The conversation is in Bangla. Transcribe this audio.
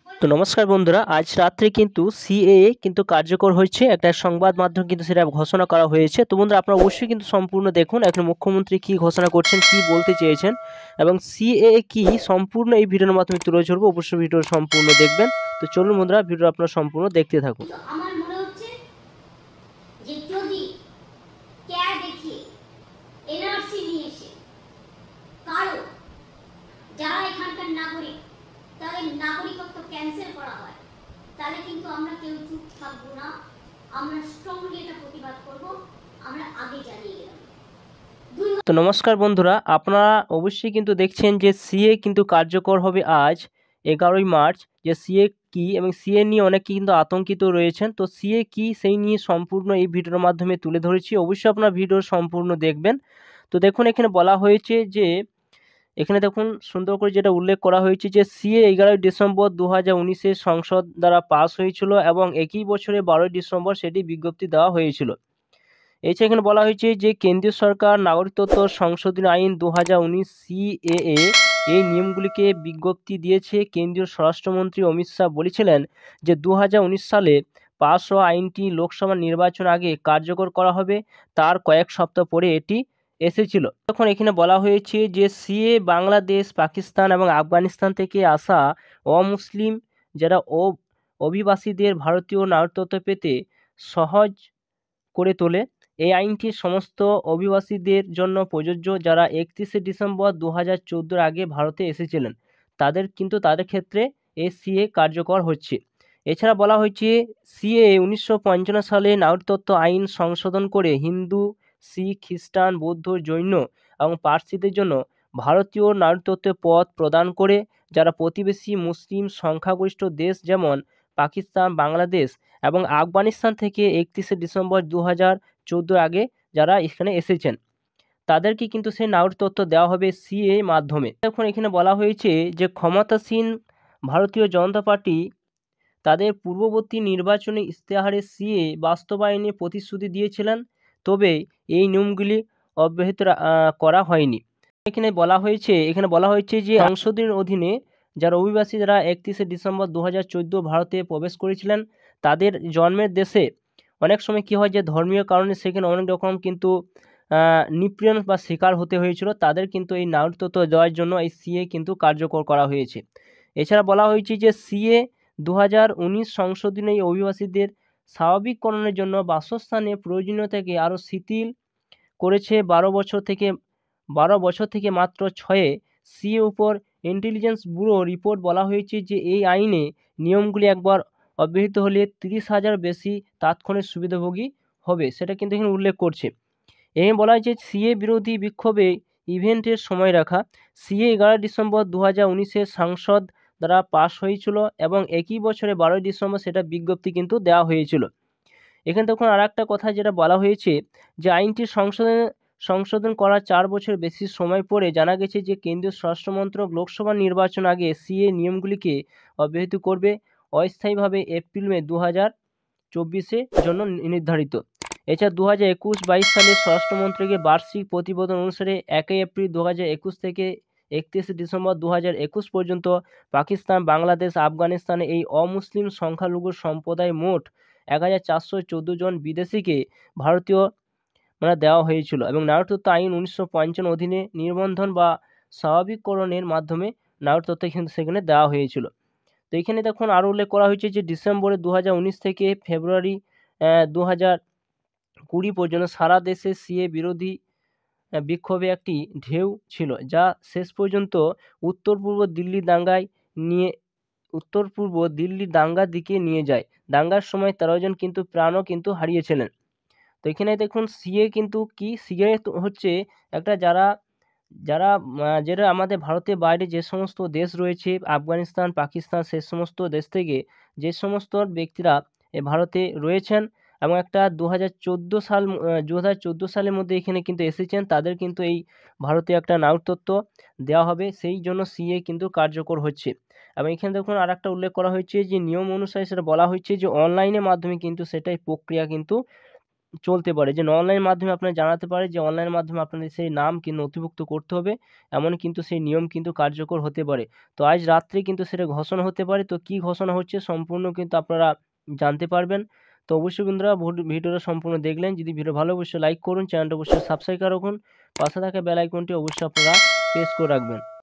তো নমস্কার বন্ধুরা, আজ রাত্রে কিন্তু সিএএ কিন্তু কার্যকর হচ্ছে, একটা সংবাদ মাধ্যম কিন্তু সেটা ঘোষণা করা হয়েছে। তো বন্ধুরা, আপনারা অবশ্যই কিন্তু সম্পূর্ণ দেখুন এখন মুখ্যমন্ত্রী কি ঘোষণা করছেন, কি বলতে চেয়েছেন এবং সিএএ কি সম্পূর্ণ এই ভিডিওর মাধ্যমে তুলে ধরবো। অবশ্যই ভিডিও সম্পূর্ণ দেখবেন। তো চলুন বন্ধুরা, ভিডিও আপনারা সম্পূর্ণ দেখতে থাকুন। তো আমার মনে হচ্ছে যে যদি ক্যা দেখিয়ে এনআরসি নিয়ে এসে কারো যারা এখানকার নাগরিক তাদের নাগরিকত্ব ক্যান্সেল করা হয়, তাহলে কিন্তু আমরা কেউ চুপ থাকবো না, আমরা স্ট্রংলি এটা প্রতিবাদ করব। আমরা আগে জানিয়ে গেলাম। তো নমস্কার বন্ধুরা, আপনারা অবশ্যই কিন্তু দেখছেন যে সিএ কিন্তু কার্যকর হবে আজ 11ই মার্চ। যে সিএ কি এবং সিএ নিয়ে অনেকে কিন্তু আতঙ্কিত রয়েছেন। তো সিএ কি সেই নিয়ে সম্পূর্ণ এই ভিডিওর মাধ্যমে তুলে ধরেছি, অবশ্যই আপনারা ভিডিও সম্পূর্ণ দেখবেন। তো দেখুন এখানে বলা হয়েছে যে, এখানে দেখুন সুন্দর করে যেটা উল্লেখ করা হয়েছে যে সিএ 11ই ডিসেম্বর 2019 সংসদ দ্বারা পাস হয়েছিল এবং একই বছরে 12ই ডিসেম্বর সেটি বিজ্ঞপ্তি দেওয়া হয়েছিল। এছাড়া এখানে বলা হয়েছে যে কেন্দ্রীয় সরকার নাগরিকত্ব সংশোধনী আইন 2019 সিএএ এই নিয়মগুলিকে বিজ্ঞপ্তি দিয়েছে। কেন্দ্রীয় স্বরাষ্ট্রমন্ত্রী অমিত শাহ বলেছিলেন যে 2019 সালে পাস হওয়া আইনটি লোকসভা নির্বাচন আগে কার্যকর করা হবে, তার কয়েক সপ্তাহ পরে এটি এসেছিল। তখন এখানে বলা হয়েছে যে সিএ বাংলাদেশ, পাকিস্তান এবং আফগানিস্তান থেকে আসা অমুসলিম যারা অভিবাসীদের ভারতীয় নাগরিকত্ব পেতে সহজ করে তোলে। এই আইনটি সমস্ত অভিবাসীদের জন্য প্রযোজ্য যারা 31শে ডিসেম্বর 2014 আগে ভারতে এসেছিলেন। তাদের ক্ষেত্রে এই সিএ কার্যকর হচ্ছে। এছাড়া বলা হয়েছে সিএ 1955 সালে নাগরিকত্ব আইন সংশোধন করে হিন্দু, শিখ, খ্রিস্টান, বৌদ্ধ, জৈন এবং পার্সিদের জন্য ভারতীয় নাগরিকত্বের পথ প্রদান করে, যারা প্রতিবেশী মুসলিম সংখ্যাগরিষ্ঠ দেশ যেমন পাকিস্তান, বাংলাদেশ এবং আফগানিস্তান থেকে 31শে ডিসেম্বর 2014 আগে যারা এখানে এসেছেন, তাদেরকে কিন্তু সেই নাগরিকত্ব দেওয়া হবে সিএ মাধ্যমে। এখন এখানে বলা হয়েছে যে ক্ষমতাসীন ভারতীয় জনতা পার্টি তাদের পূর্ববর্তী নির্বাচনী ইশতেহারে সিএ বাস্তবায়নে প্রতিশ্রুতি দিয়েছিলেন, তবে এই নিয়মগুলি অব্যাহত করা হয়নি। এখানে বলা হয়েছে যে সংশোধনের অধীনে যারা অভিবাসী যারা 31শে ডিসেম্বর 2014 ভারতে প্রবেশ করেছিলেন, তাদের জন্মের দেশে অনেক সময় কী হয় যে ধর্মীয় কারণে সেখানে অনেক রকম কিন্তু নিপীড়ন বা শিকার হতে হয়েছিল, তাদের কিন্তু এই নাগরিকত্ব দেওয়ার জন্য এই সিএ কিন্তু কার্যকর করা হয়েছে। এছাড়া বলা হয়েছে যে সিএ 2019 সংশোধনী এই অভিবাসীদের স্বাভাবিককরণের জন্য বাসস্থানের প্রয়োজনীয়তাকে আরও শিথিল করেছে। 12 বছর থেকে মাত্র 6-এ সিএ উপর ইন্টেলিজেন্স ব্যুরো রিপোর্ট বলা হয়েছে যে এই আইনে নিয়মগুলি একবার অব্যাহত হলে 30,000 বেশি তাৎক্ষণিক সুবিধাভোগী হবে, সেটা কিন্তু এখানে উল্লেখ করছে। এখানে বলা হয়েছে সিএ বিরোধী বিক্ষোভে ইভেন্টের সময় রাখা। সিএ 11 ডিসেম্বর 2019 সংসদ দ্বারা পাস হয়েছিল এবং একই বছরে 12 ডিসেম্বর সেটা বিজ্ঞপ্তি কিন্তু দেওয়া হয়েছিল। এখানে তখন আর একটা কথা যেটা বলা হয়েছে যে আইনটি সংশোধন করার 4 বছর বেশি সময় পরে জানা গেছে যে কেন্দ্রীয় স্বরাষ্ট্র মন্ত্রক লোকসভা নির্বাচন আগে সিএ নিয়মগুলিকে অব্যাহত করবে, অস্থায়ীভাবে এপ্রিল-মে 2024 জন্য নির্ধারিত। এছাড়া 2021-22 সালে স্বরাষ্ট্র মন্ত্রকের বার্ষিক প্রতিবেদন অনুসারে 1 এপ্রিল 2021 থেকে 31 ডিসেম্বর 2021 পর্যন্ত পাকিস্তান, বাংলাদেশ, আফগানিস্তানে এই অমুসলিম সংখ্যালঘু সম্প্রদায় মোট 1414 জন বিদেশিকে ভারতীয় দেওয়া হয়েছিল এবং নাগরিকত্ব আইন 1955 অধীনে নিবন্ধন বা স্বাভাবিককরণের মাধ্যমে নাগরিকত্ব কিন্তু সেখানে দেওয়া হয়েছিল। তো এখানে দেখুন আরও উল্লেখ করা হয়েছে যে ডিসেম্বরে 2019 থেকে ফেব্রুয়ারি 2020 পর্যন্ত সারা দেশে সিএ বিরোধী বিক্ষোভে একটি ঢেউ ছিল, যা শেষ পর্যন্ত উত্তর পূর্ব দিল্লি দাঙ্গার দিকে নিয়ে যায়। দাঙ্গার সময় 13 জন কিন্তু প্রাণও কিন্তু হারিয়েছিলেন। তো এখানে দেখুন সিএ কিন্তু কি, সিএ হচ্ছে একটা যেটা আমাদের ভারতের বাইরে যে সমস্ত দেশ রয়েছে আফগানিস্তান, পাকিস্তান, সে সমস্ত দেশ থেকে যে সমস্ত ব্যক্তিরা ভারতে রয়েছেন এবং একটা 2014 সালের মধ্যে এখানে কিন্তু এসেছেন, তাদের কিন্তু এই ভারতে একটা নাগরিকত্ব দেওয়া হবে, সেই জন্য সিএ কিন্তু কার্যকর হচ্ছে। এবং এখানে দেখুন আর একটা উল্লেখ করা হয়েছে যে নিয়ম অনুসারে সেটা বলা হয়েছে যে অনলাইনের মাধ্যমে কিন্তু সেটাই প্রক্রিয়া কিন্তু চলতে পারে, যে অনলাইন মাধ্যমে আপনারা জানাতে পারে যে অনলাইন মাধ্যমে আপনাদের সেই নাম কিন্তু নথিভুক্ত করতে হবে, এমন কিন্তু সেই নিয়ম কিন্তু কার্যকর হতে পারে। তো আজ রাত্রে কিন্তু সেটা ঘোষণা হতে পারে। তো কি ঘোষণা হচ্ছে সম্পূর্ণ কিন্তু আপনারা জানতে পারবেন। তো অবশ্যই বন্ধুরা ভিডিওটা সম্পূর্ণ দেখলেন। যদি ভিডিও ভালো অবশ্যই লাইক করুন, চ্যানেলটা অবশ্যই সাবস্ক্রাইব রাখুন, পাশে থাকা বেল আইকনটি অবশ্যই আপনারা প্রেস করে রাখবেন।